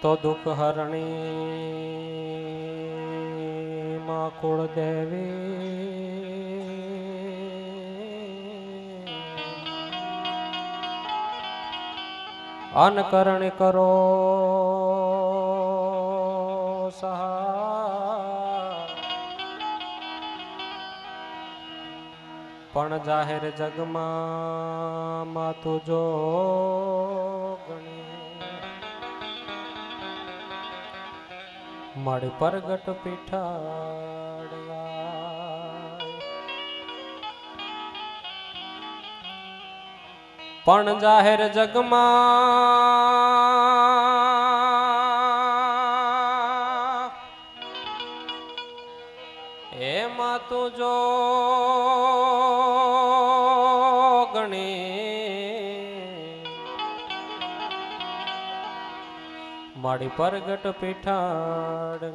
તો દુઃખ હરણી માં કુળદેવી અનકરણી કરો સહાય પણ જાહેર જગમાં માથું જો મારી પરગટ પીઠાડવા પણ જાહેર જગમાં એમાં તું જો મારી પરગટ પીઠાડગાય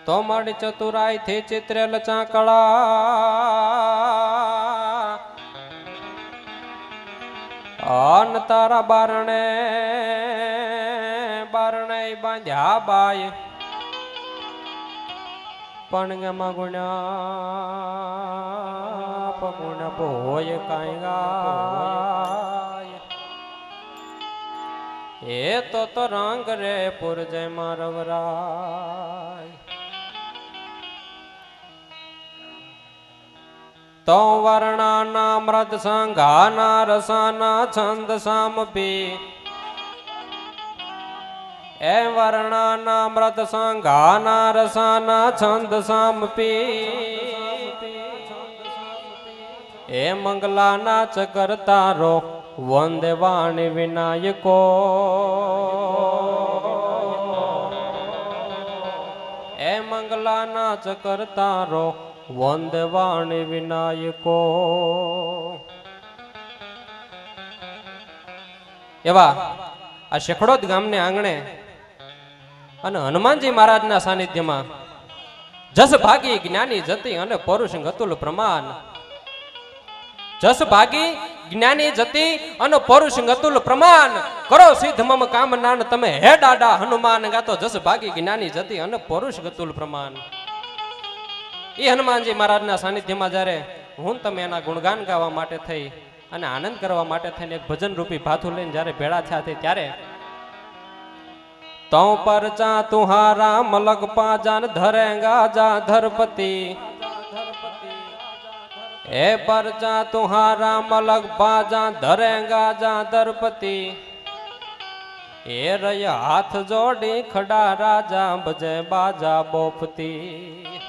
તો મારી ચતુરાઈ થી ચિત્રેલ ચાકળા અન તારા બારણે બાંધ્યા બાય પણ ગમાં ગુણ્યા પગુણ ભોય કાંઈ ગાય એ તો રંગ રે પુરજય મારવરાય તો વર્ણાના મૃદ સંઘાના રસાના છંદ સામપી એ વર્ણાના મૃદ સંઘાના રસાના છંદ સામપી એ મંગલાના ચકર તારો વંદે વાણી વિનાયકો એ મંગલાના ચકર તારો વંદે વાણી વિનાયકો એવા આ શેખડોદ ગામને આંગણે અને હનુમાનજી મહારાજના સાનિધ્યમાં જસ ભાગી જ્ઞાની જતી અને પરુષ ગતુલ પ્રમાણ જસ ભાગી જ્ઞાની જતી અને પરુષ ગતુલ પ્રમાણ કરો સિદ્ધ મમ કામનાન તમે હે ડાડા હનુમાન ગાતો જસ ભાગી જ્ઞાની જતી અને પરુષ ગતુલ પ્રમાણ એ હનુમાનજી મહારાજના સાનિધ્યમાં જ્યારે હું તમે એના ગુણગાન ગાવા માટે થઈ અને આનંદ કરવા માટે થઈને એક ભજન રૂપી ભાથું લઈને જ્યારે ભેળા થયા થઈ ત્યારે તો પરચા તુહારા મલક પાજાન ધરેંગા જા ધરપતિ એ પરચા તુહારા મલક પાજા ધરેંગા જા ધરપતિ એ રય હાથ જોડી ખડા રાજા બજે બાજા બોફતી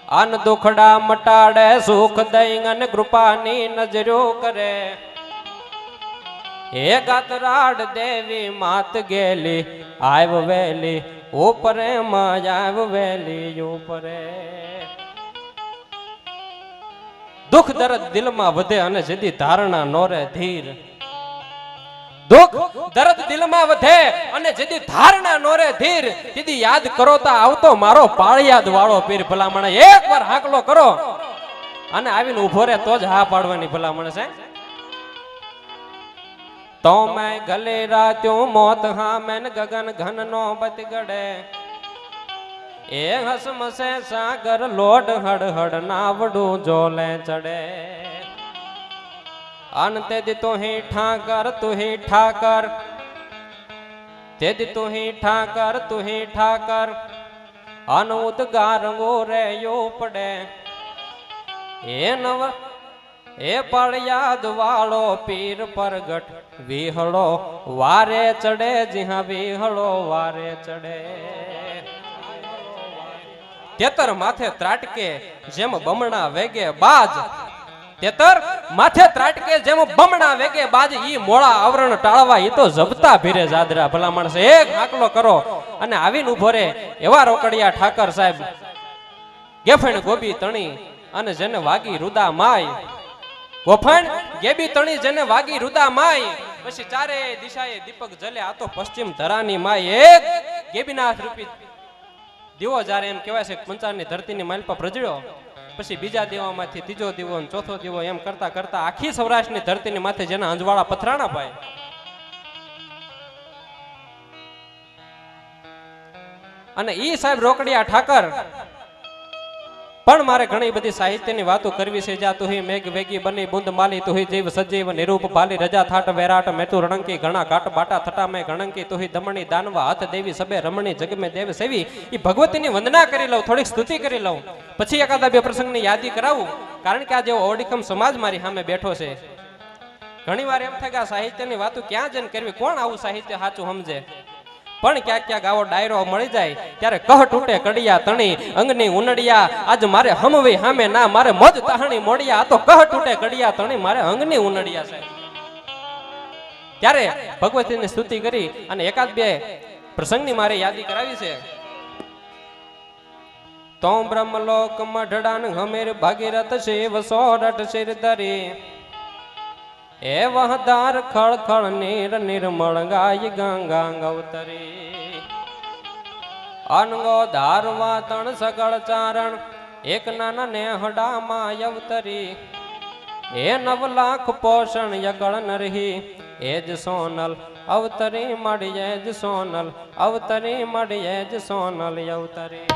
અન દુખડા મટાડે સુખ દઈ અને કૃપાની નજરો કરે એ ગાતરાડ દેવી માત ગેલી આવ વેલી ઉપરે માં આવ વેલી ઉપરે દુઃખ દર્દ દિલમાં વધે અને જેદી ધારણા નોરે ધીર દુઃખ દર્દ દિલમાં વધે અને જેદી ધારણા નોરે ધીર તેદી યાદ કરો તો આવતો મારો પાળિયાદ વાળો પીર ભલામણ એકવાર હાકલો કરો અને આવીને ઉભો રહે તો જ હા પાડવાની ભલામણ છે તો મેં ગલે રાત્યો મોત હા મેન ગગન ઘન નો બત ગડે એ હસમસે સાગર લોડ હડ હડ નાવડું જોલે ચડે અન તેદી તું હી ઠાકર તું હી ઠાકર તેદી તું હી ઠાકર તું હી ઠાકર અન ઉદગાર ગોરે યો પડે એ નવ એ પળયાદ વાળો પીર પરગટ વિહળો વારે ચડે જીહા વિહળો વારે ચડે તેતર માથે ત્રાટકે જેમ બમણા વેગે બાજ તેતર માથે ત્રાટકે જેમ બમણા વેગે બાજ ઈ મોળા આવરણ ટાળવા ઈ તો જબતા ભીરે જાદરા ભલા માણસ એક આકલો કરો અને આવીને ઉભો રે એવા રોકડિયા ઠાકર સાહેબ ગેફણ ગોબી તણી અને જેને વાગી રુદા માય ગોફણ ગેબી તણી જેને વાગી રુદા માય પછી ચારે દિશાએ દીપક જલે આ તો પશ્ચિમ ધરાની માય એક ગેબીનાથ રૂપી દીવો જ્યારે એમ કહેવાય છે પંચાળની ધરતીની માલપા પ્રજળ્યો પછી બીજા દીવામાંથી ત્રીજો દીવો અને ચોથો દીવો એમ કરતા કરતા આખી સૌરાષ્ટ્રની ધરતીની માથે જેના અંજવાળા પથરાણા ભાઈ, અને ઈ સાહેબ રોકડિયા ઠાકર પણ મારે ઘણી બધી સાહિત્યની વાતો કરવી છે. જા તુહી મેઘ વેગી બની બુંદ માલી તુહી જીવ સજીવ નિરૂપ ભાલી રજા થાટ વેરાટ મેતુ રણંકી ઘણા ઘાટ બાટા થટા મેં ગણંકી તુહી દમણી દાનવા હાથ દેવી સબે રમણી જગ મેં દેવ સેવી. એ ભગવતીની વંદના કરી લઉં, થોડીક સ્તુતિ કરી લઉં, પછી એકાદા બે પ્રસંગની યાદી કરાવું. કારણ કે આ જેવો ઓડિકમ સમાજ મારી સામે બેઠો છે. ઘણી વાર એમ થાય કે આ સાહિત્યની વાતો ક્યાં જઈને કરવી, કોણ આવું સાહિત્ય સાચું સમજે. પણ ક્યાંક ક્યાંક આવો ડાયરો મળી જાય ત્યારે કહ તૂટે કડિયા તણી અંગની ઉનડિયા. આજ મારે હમવી હામે ના મારે મોજ તાહણી મોડિયા. આ તો કહ તૂટે કડિયા તણી મારે અંગની ઉનડિયા છે. ત્યારે ભગવતીની સ્તુતિ કરી અને એકાદ બે પ્રસંગની મારે યાદી કરાવી છે. તો બ્રહ્મલોક મઢડાન હમેર ભાગીરથ શિવ સોરઠ શિર ધરી એ વહદાર ખળ ખળ નીર નિર્મળ ગાય ગંગા ગૌતરી. અનગો ધારવા તણ સગળ ચારણ એક નાના ને હડામાં અવતરી. એ 9 લાખ પોષણ યગળ નરહી એ જ સોનલ અવતરી મળી એ જ સોનલ અવતરી મળી એ જ સોનલ અવતરી.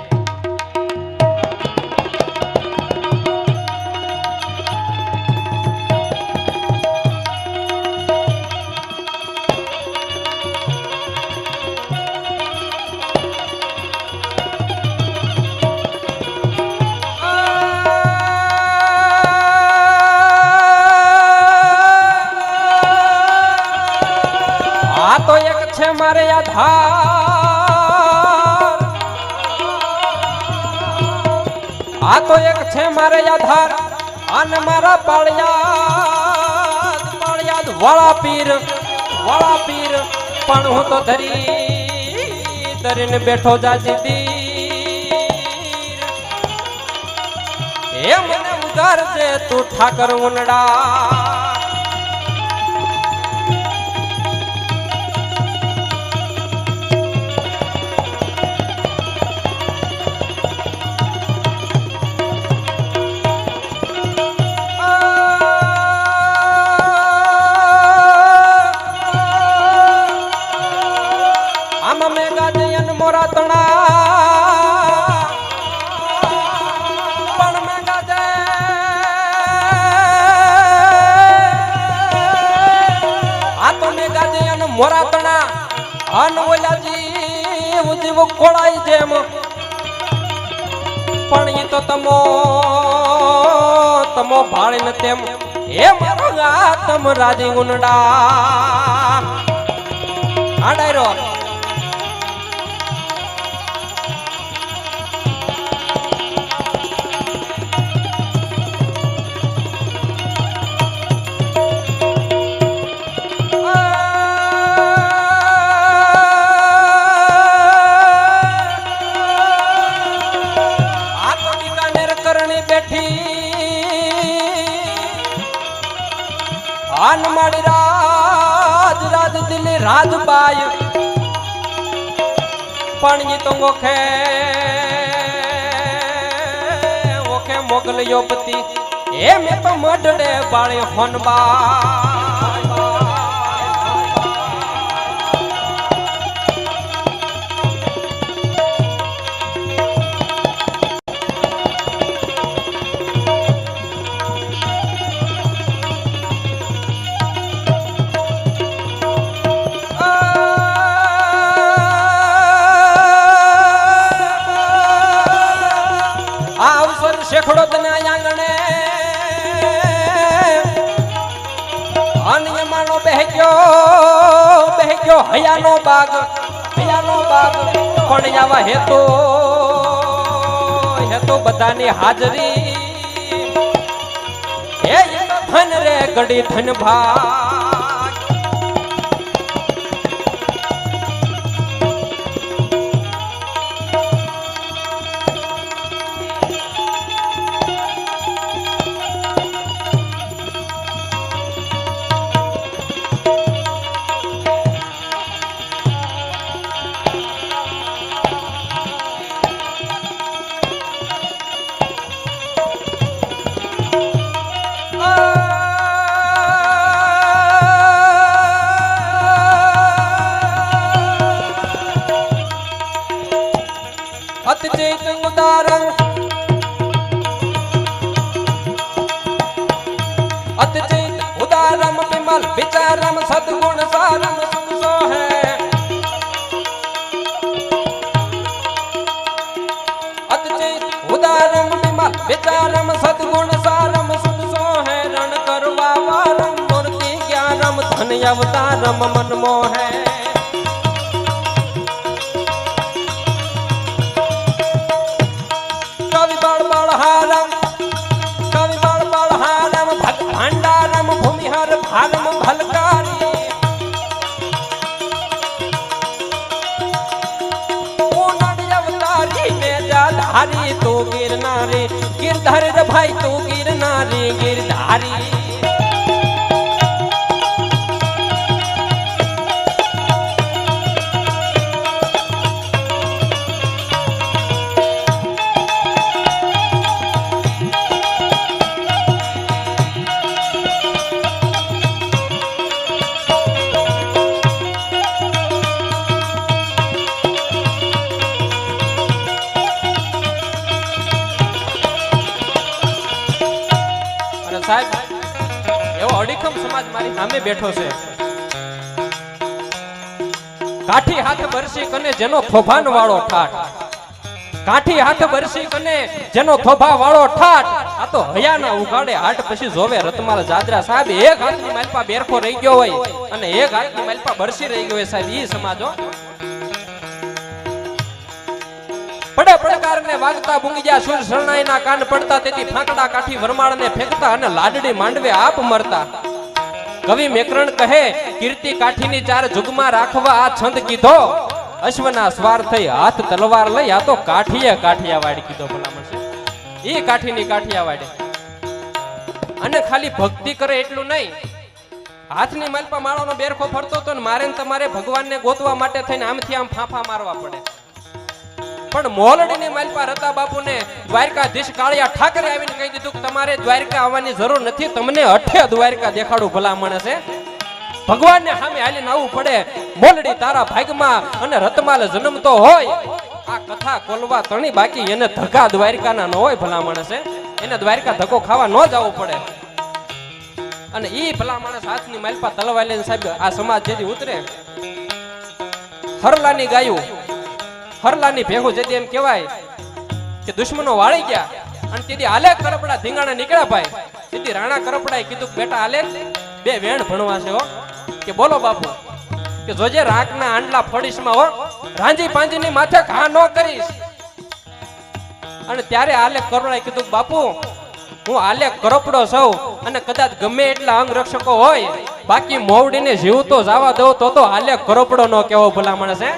તો એક છે મારે આધાર, આ તો એક છે મારે આધાર અને મારા પાળિયાદ પાળિયાદ વાળા પીર પણ હું તો ધરીને બેઠો જાજી દીર. એ મને ઉગારજે તું ઠાકર ઉનડા. મોરા તણા પણ મેં ગાજે આ તો મેં ગાજે અને મોરા તણા અન ઓલા જીવ ખોળાઈ જેમ. પણ એ તો તમો ભાળીને તેમ એ મારો આતમ રાજી ઉનડા. આ ડાયરો આન માડી રાજ રાજ દિલ્હી રાજબાઈ પણ ઈ તો ઓખે મોગલ યોપતિ એ મેં તો મઢડે બાળે હોનબા. શેખડો તને આંગણે અન્ય માનો બહેક્યો હયાનો બાગ પણ આવા હેતો બધાની હાજરી. હે ધન રે ગડી ધન ભાગ. અવતારમ અતચિત ઉદારમ વિમલ વિચારમ સદગુણ સારમ સુનસો હે અતચિત ઉદારમ વિમલ વિચારમ સદગુણ સારમ સુનસો હે રણ કરવા વારમ મૂર્તિ જ્ઞાનમ ધન અવતારમ મન મોહે કવિ બાળ બાળ હારમ કવિ બાળ બાળ હારમ ભગ ભાંડારમ ભૂમિહર ભારમ ભલકારી પૂર્ણ અવતારી ને જાધારી તો ગિરનારી ગિરધારી રે ભાઈ તો ગિરનારી ગિરધારી સાહેબ એવો અડીખમ સમાજ મારી સામે બેઠો છે કાઠી હાથ બરસી કને જેનો થોભાન વાળો ઠાઠ કાઠી હાથ બરસી કને જેનો થોભા વાળો ઠાઠ આ તો હયાના ઉગાડે હાટ પછી જોવે રતમાલ જાદરા સાહેબ એક હાથની માલપા બેરખો રહી ગયો હોય અને એક હાથની માલપા બરસી રહી ગયો હોય સાહેબ ઈ સમાજો પડે પડકાર ને વાગતા બુંગિયા સુર શરણાઈના કાન પડતા તેથી ફાંકડા કાઠી વરમાળ ને ફેંકતા અને લાડડી માંડવે આપ મરતા કવિ મેકરણ કહે કીર્તિ કાઠીની ચાર જુગમાં રાખવા આ છંદ કીધો અશ્વના સ્વાર થઈ હાથ તલવાર લઈ આ તો કાઠીએ કાઠિયાવાડ કીધો ભલામણ છે ઈ કાઠીની કાઠિયાવાડ અને ખાલી ભક્તિ કરે એટલું નહીં હાથની માલપા માળાનો બેરખો ફરતો તો ને મારે ને તમારે ભગવાનને ગોતવા માટે થઈને આમથી આમ ફાંફા મારવા પડે પણ મોલડીની માલપા રતા બાપુને દ્વારકાધીશ કાળિયા ઠાકરે આવીને કહી દીધું કે તમારે દ્વારકા આવવાની જરૂર નથી તમને અઠે દ્વારકા દેખાડું ભલામણ છે ભગવાનને સામે હાલીને આવવું પડે મોલડી તારા ભાગમાં અને રતમાલ જન્મતો હોય આ કથા કોલવા તણી બાકી એને ધક્કા દ્વારકાના ન હોય ભલામણ છે એને દ્વારકા ધક્કો ખાવા ન જવું પડે અને ઈ ભલામણ હાથની માલપા તલવાર લઈને સાહેબ આ સમાજ જેથી ઉતરે હરલાની ગાયું હરલાની ભેગું જતી એમ કહેવાય કે દુશ્મનો વાળી ગયા અને તેથી આલે કરપડા ધીંગાણા નીકળ્યા ભાઈ તેથી રાણા કરપડાએ કીધું બેટા આલે બે વેણ ભણવા છે હો કે બોલો બાપુ કે જોજે રાખના આંડલા ફળીશમાં હો રાંજી પાંજીની માથે ઘા ન કરીશ અને ત્યારે આલે કરપડાએ કીધું બાપુ હું આલે કરપડો સૌ અને કદાચ ગમે એટલા અંગ રક્ષકો હોય બાકી મોવડીને જીવતો જવા દઉં તો આલે કરપડો નો કેવો ભલામણ છે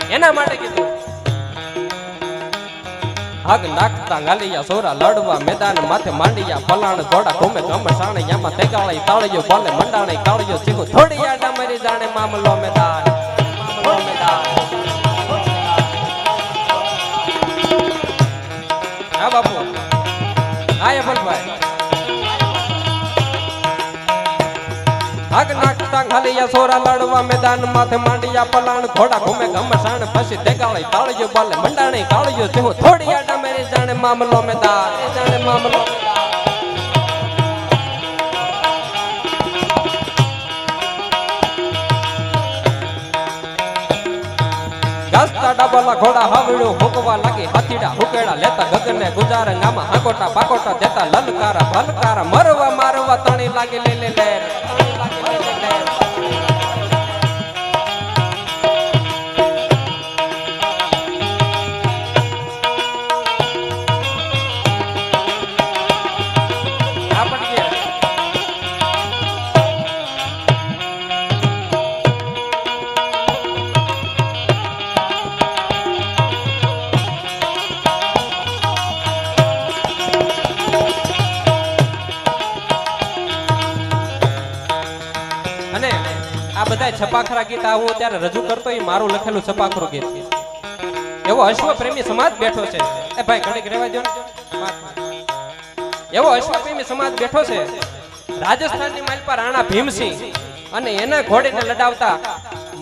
એના માટે કીધું હગ નાખતા ગાલિયા સોરા લડવા મેદાન માથે માંડિયા પલાણ ઘોડા ઘૂમે ગમસાણે યામાં તેગાળી તાળિયો બોલે મંડાણે કાળિયો ચીકુ થોડી આડા મારી જાણે મામલો મેદાન હા બાપુ હા ભાઈ હગ નાખતા ગાલિયા સોરા લડવા મેદાન માથે માંડિયા પલાણ ઘોડા ઘૂમે ગમસાણ પછી તેગાળી તાળિયો બોલે મંડાણે કાળિયો ચીકુ થોડી આડા મારી જાણે મામલો મેદાન જાણે મામલો ગાસ્તા ડાબલા ઘોડા હાવડું હુકવા લાગી હાથીડા હુકેડા લેતા ગગને ગુજારે ગામા હાકોટા પાકોટા દેતા લલકારા ભલકારા મરવા મારવા તણી લાગે લે લે લે છપાખરા ગીત હું અત્યારે રજૂ કરતો એ મારું લખેલું છપાખરું ગીત એવો અશ્વ પ્રેમી સમાજ બેઠો છે એ ભાઈ ઘડીક રહેવા દો ને એવો અશ્વ પ્રેમી સમાજ બેઠો છે રાજસ્થાનની માલપા રાણા ભીમસિંહ અને એના ઘોડીને લડાવતા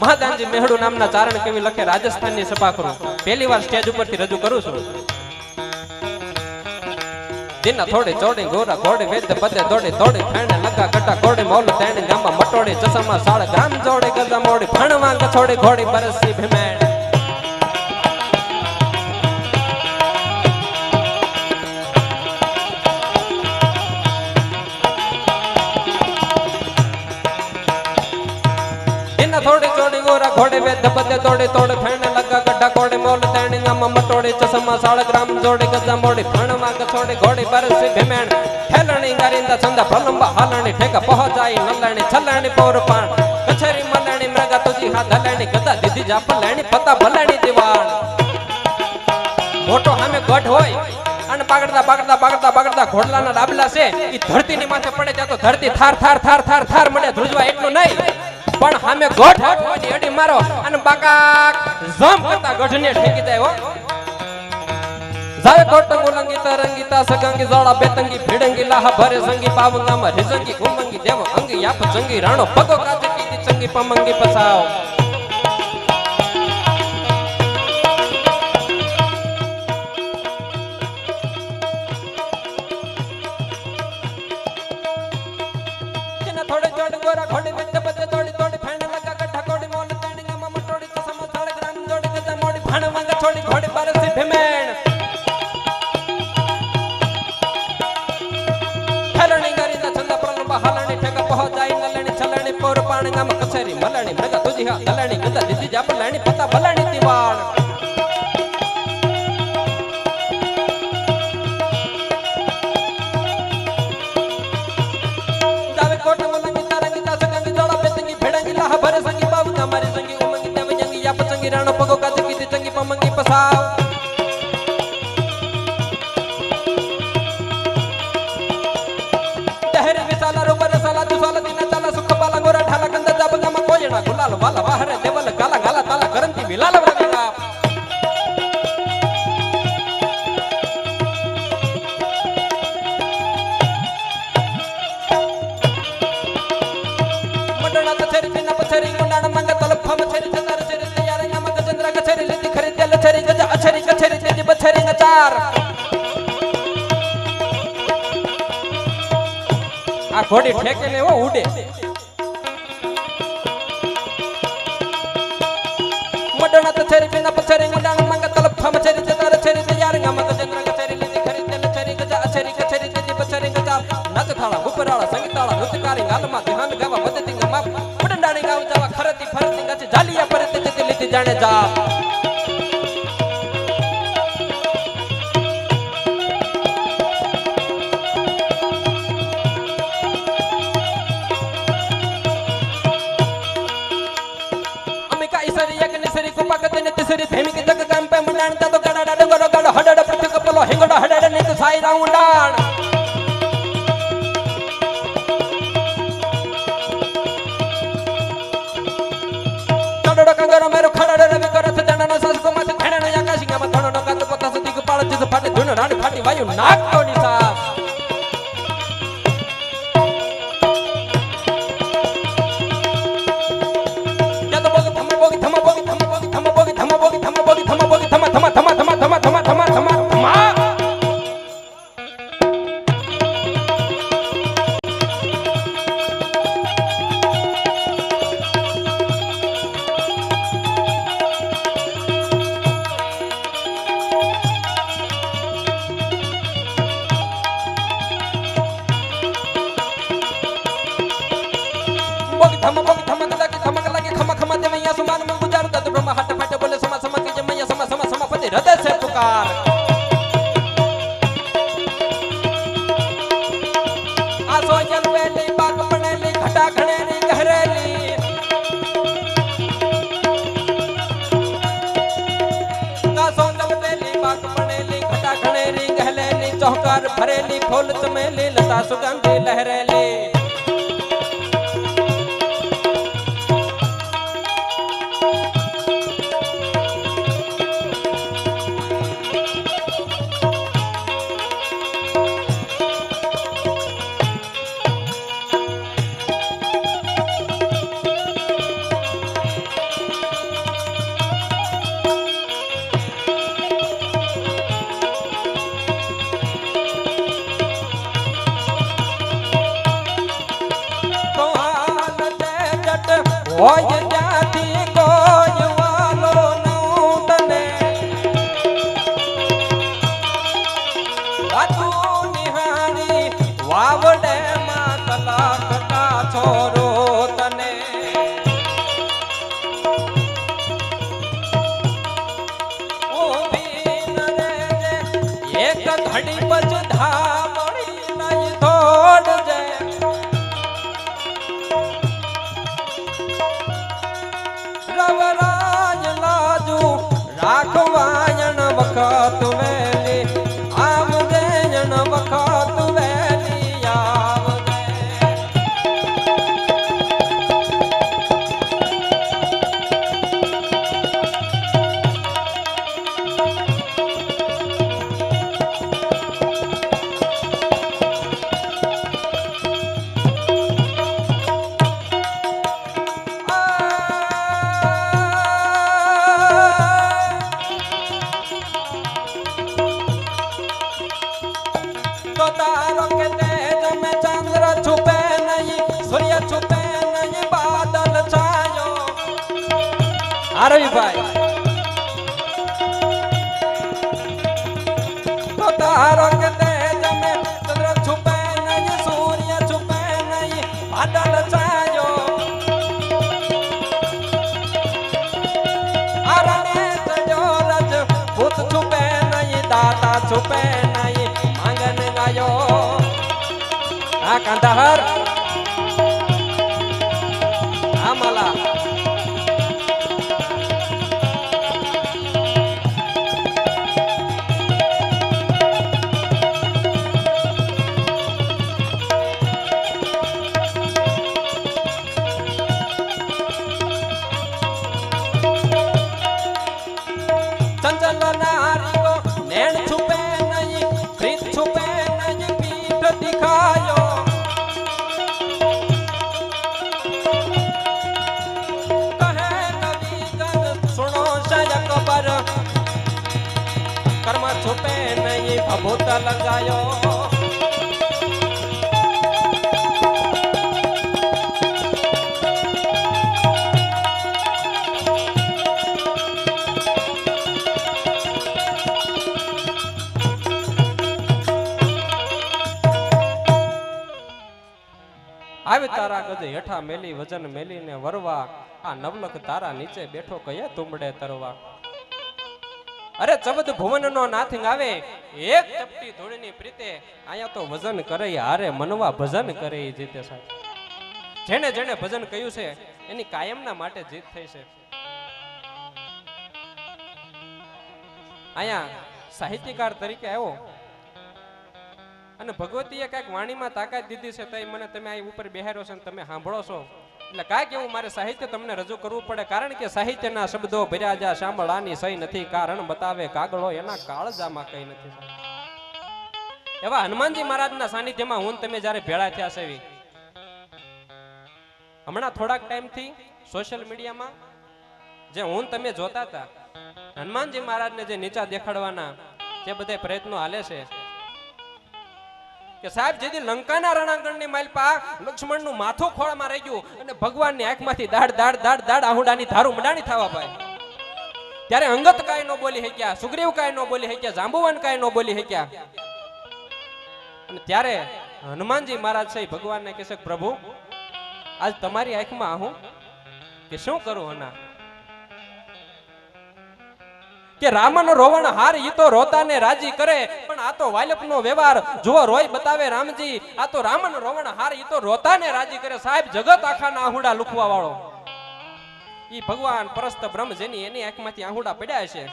મહાદાનજી મેહડુ નામના ચારણ કવિ લખે રાજસ્થાનની સભા કરું પહેલી વાર સ્ટેજ ઉપરથી રજૂ કરું છું. દિના થોડી ચોડી ગોરા ઘોડે વેદ પદે દોડી દોડી ફેણે લગા ગટા ઘોડે મોલ તેણે ગામમાં મટોડી ચસમા સાળ ગ્રામ જોડી ગજા મોડી ફણવા ગછોડી ઘોડી બરસી ભીમેણ. થોડી ચોડી ગોરા ઘોડે વેદ પદે દોડી તોડે ફેણે લગા ગઢા ઘોડે મોલ તેણી ગામમાં મટોડી ચસમા સાળ ગ્રામ જોડી ગજા મોડી ફણવા ગછોડી ઘોડી બરસી ભીમેણ. હેલણી ગારિંદા છંદા પ્રલંબા હાલણી ઠેકા પહોંચાઈ નલણી છલણી પૌર પાણ કછેરી મલણી મૃગા તુજી હાથ હલણી ગદા દીધી જાપ લેણી પતા ભલણી દીવાણ. મોટો સામે ગઢ હોય અને પાગડતા પાગડતા પાગડતા પાગડતા ઘોડલાના ડાબલા છે ઈ ધરતીની માથે પડે ત્યાં તો ધરતી થાર થાર થાર થાર થાર મળે ધ્રુજવા એટલું નહીં પણ સામે ગઢ હાથવાની અડી મારો અને બાકા જમ કરતા ગઢને ઠેકી જાય હો. જાવે કોટંગ ઉલંગી તરંગીતા સગંગી જોડા બેતંગી ભીડંગી લાહ ભરે સંગી પાવંગામાં રિસંગી કુમંગી દેવ અંગી યાપ ચંગી રાણો પગો કાચે કીધી ચંગી પમંગી પસાવ. થોડે જોડ ગોરા ઘોડી બેત બદે દોડી દોડી ફેણ લગા ગઠા કોડી મોલ તેણી ગામમાં મટોડી ચસમા સાળ ગ્રામ જોડી ગજા મોડી ફણવા ગછોડી ઘોડી બરસી ભીમેણ. હેલણી ગરીના છંદા પ્રલંબા હાલણી ઠેકા પહોંચાઈ નલણી છલણી પૌર પાણી ગામ કછેરી મલણી મૃગા તુજી હા દલણી ગદા દીધી જાપ લેણી પતા ભલણી દીવાણ. રાણો પગો કાચે કીધી ચંગી પમંગી પસાવ. દહેરે વિસાલા રોબર સાલા દુસાલા દિના ચાલા સુખ પાલા ગોરા ઢાલા ગંદા જાબગામાં કોયણા ગુલાલ વાલા વાહરે દેવલ ગાલા ગાલા તાલા કરંતી વિલાલ વગેરા. મંડળા તછેરી પીના પછેરી ગુંડાણ માંગે તલફા મછેરી જતા રછેરી કચેરી લીધી ખરીદે લછેરી ગજા અછેરી કછેરી તેજી બછેરી નચાર. આ ઘોડી ઠેકે ને હો ઉડે. મડણા તછેરી પીના પછેરી ગુંડાણ માંગે તલફા મછેરી જતા રછેરી તૈયાર ગામમાં ગજેન્દ્ર કચેરી લીધી ખરીદે લછેરી ગજા અછેરી કછેરી તેજી બછેરી નચાર. નચ થાળા ગુપરાળા સંગીતાળા નૃત્યકારી ગાલમાં ધ્યાન ગાવા મદતી ગમા ઉડંડાણી ગાવ જાવા ખરતી ફરતી ગચે જાલિયા પરતે જતી લીધી જાણે જા. तिसरी भूमि की जग काम पे मंडाण तो गड़ा डंगरो गड़ हडड़ पृथ्वी कपलो हिंगड़ा हडड़ नीत साई राउंडाण. कड़ड़ो कंगरो मेरो खड़ड़ रवि करत जणनो सास को माथे खेणनो आकाशिंगा में धणनो गंद पता सदी को पाळ जिस फाटे धुन राणी फाटी वायु नाक तो निसास. हृदय से पुकार आसो जल वेली बाग बनेली घटा घनेली गहरेली आसो जल वेली बाग बनेली घटा घनेली गहरेली चौकार भरेली फूल चमेली लता सुगंधी लहरेली હોય ત્યાંથી કોઈ વાલો નઉં તને વાતું નિહાળી વાવડે માં કલાકટા છોરો તને ઊભી ન રહેજે એક ઘડી પછ ધામણી નહીં દોડજે રવરાજ લાજુ રાખવાયણ વખત વેલી આવજે જણ વખત વેલી આવજે तो तारों के तेज में चंद्र छुपे नहीं सूर्य छुपे नहीं बादल छायो आरवी भाई तो तारों के तेज में चंद्र छुपे नहीं सूर्य छुपे नहीं बादल छायो अरण्य जो रज भूत छुपे नहीं दाता छुपे नहीं गायो आ कांधार आ माला चंचल नारी को नैन छुपे नहीं प्रीत छुपे दिखायो कहे कवि गण सुनो शायक पर कर्म छुपे नहीं भभूत लगायो આવે તારા ગજે હેઠા મેલી વજન મેલીને વરવા આ નવલખ તારા નીચે બેઠો કયા તુંબડે તરવા અરે ચબદ ભુવનનો નાથિંગ આવે એક ચપટી ધૂળની પ્રીતે આયા તો વજન કરે હારે મનવા ભજન કરે જીતે સાહેબ જેને જેને ભજન કહ્યું છે એની કાયમના માટે જીત થઈ છે આયા સાહિત્યકાર તરીકે આવ્યો અને ભગવતીએ કઈક વાણીમાં તાકાત દીધી છે તો મને તમે આ ઉપર બેહાર્યો છે અને તમે સાંભળો છો એટલે કાંઈક એવું મારે સાહિત્ય તમને રજૂ કરવું પડે કારણ કે સાહિત્યના શબ્દો ભર્યા જા સાંભળાની સહી નથી કારણ બતાવે કાગળો એના કાળજામાં કઈ નથી એવા હનુમાનજી મહારાજના સાનિધ્યમાં હું તમે જ્યારે ભેળા થયા છે હમણાં થોડાક ટાઈમથી સોશિયલ મીડિયામાં જે હું તમે જોતા હતા હનુમાનજી મહારાજને જે નીચા દેખાડવાના જે બધા પ્રયત્નો હાલે છે કે સાહેબ જેથી લંકાના રણાંગણની માલપા લક્ષ્મણનું માથું ખોળામાં રહી ગયું અને ભગવાનની આંખમાંથી દાડ દાડ દાડ દાડ આહુડાની ધારું મંડાણી થવા ભાઈ ત્યારે અંગત કાંઈ ન બોલી શક્યા સુગ્રીવ કાંઈ ન બોલી શક્યા જાંબુવાન કાંઈ ન બોલી શક્યા અને ત્યારે હનુમાનજી મહારાજ છે ભગવાનને કહે છે પ્રભુ આજ તમારી આંખમાં આહું કે શું કરું હના કે રામનો રોવણ હાર ઈ તો રોતાને રાજી કરે પણ આ તો વાલપનો વ્યવહાર જો રોય બતાવે રામજી આ તો રામનો રોવણ હાર ઈ તો રોતાને રાજી કરે સાહેબ જગત આખાના આહુડા લુખવા વાળો ઈ ભગવાન પરસ્ત બ્રહ્મ જેની એની આંખમાંથી આહુડા પડ્યા છે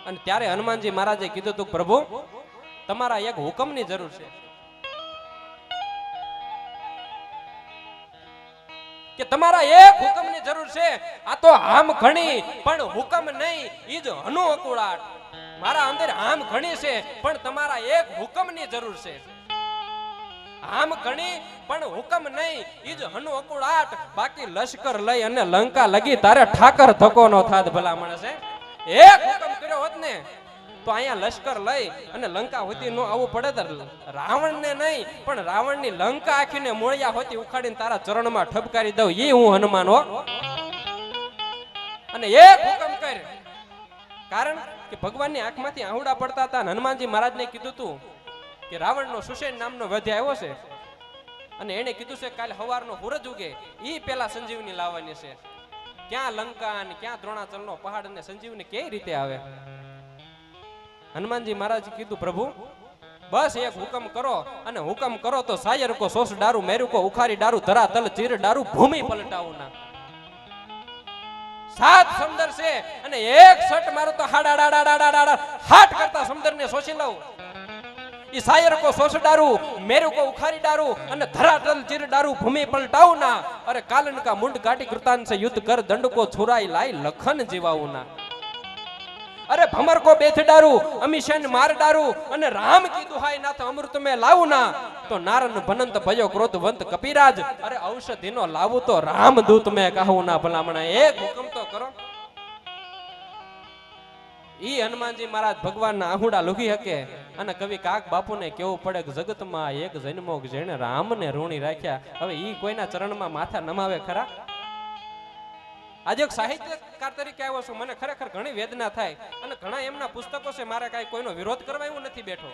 અને ત્યારે હનુમાનજી મહારાજે કીધું તું પ્રભુ તમારા એક હુકમની જરૂર છે કે તમારા એક હુકમની જરૂર છે આ તો આમ ઘણી પણ હુકમ નહીં ઈ જ હનુ અકુળાટ મારા અંદર આમ ઘણી છે પણ તમારા એક હુકમની જરૂર છે આમ ઘણી પણ હુકમ નહીં ઈ જ હનુ અકુળાટ બાકી લશ્કર લઈ અને લંકા લગી તારે ઠાકર ધક્કો નો થાત ભલા માણસે એક હુકમ કર્યો હોત ને તો અહીંયા લશ્કર લઈ અને લંકા હોતી નો આવવું પડે તો રાવણને નહીં પણ રાવણની લંકા આખીને મોળિયા હોતી ઉખાડીને તારા ચરણમાં ઠપકારી દઉં એ હું હનુમાન હો. અને એક હુકમ કર, કારણ કે ભગવાનની આંખમાંથી આહુડા પડતા હતા. હનુમાનજી મહારાજને કીધું તું કે રાવણનો સુષેણ નામનો વધ આવ્યો છે અને એને કીધું છે કાલે સવારનો સૂરજ ઉગે ઈ પેલા સંજીવની લાવવાની છે. ક્યાં લંકા અને ક્યાં દ્રોણાચલનો પહાડ અને સંજીવની કઈ રીતે આવે? હનુમાનજી મહારાજ કીધું પ્રભુ બસ એક હુકમ કરો, અને હુકમ કરો તો સાયર કો સોસ ડારું મેરુ કો ઉખારી ડારું ધરા તલ ચીર ડારું ભૂમિ પલટાવું ના. 7 સમુદ્ર છે અને એક સટ મારું તો હાટ કરતા સમુદ્રને શોષી લઉં. ઈ સાયર કો સોસ ડારું મેરુ કો ઉખારી ડારું અને ધરા તલ ચીર ડારું ભૂમિ પલટાવું ના. અરે કાलन का मुंड काटी कृतान से युद्ध कर दंड को छुराई लाई लखन जीवाऊ ना. अरे भमर को बेथ डारू अमीशन मार डारू અને રામ કી દુહાઈ નાથ અમૃત મે લાવું ના. તો નારન ભનંત ભયો ક્રોધવંત કપિરાજ અરે ઔષધિનો લાવું તો રામદૂત મે કહું ના. ભલામણા એક હુકમ તો કરો. ઈ હનુમાનજી મહારાજ ભગવાનના આહુડા લુખી હકે અને કવિ કાક બાપુને કેવું પડે કે જગતમાં એક જન્મો જેણે રામને ઋણી રાખ્યા. હવે ઈ કોઈના ચરણમાં માથા નમાવે ખરા? આજે એક સાહિત્યકાર તરીકે આવ્યો છું, મને ખરેખર ઘણી વેદના થાય અને ઘણા એમના પુસ્તકો છે, મારે કાંઈ કોઈનો વિરોધ કરવા એવું નથી બેઠો.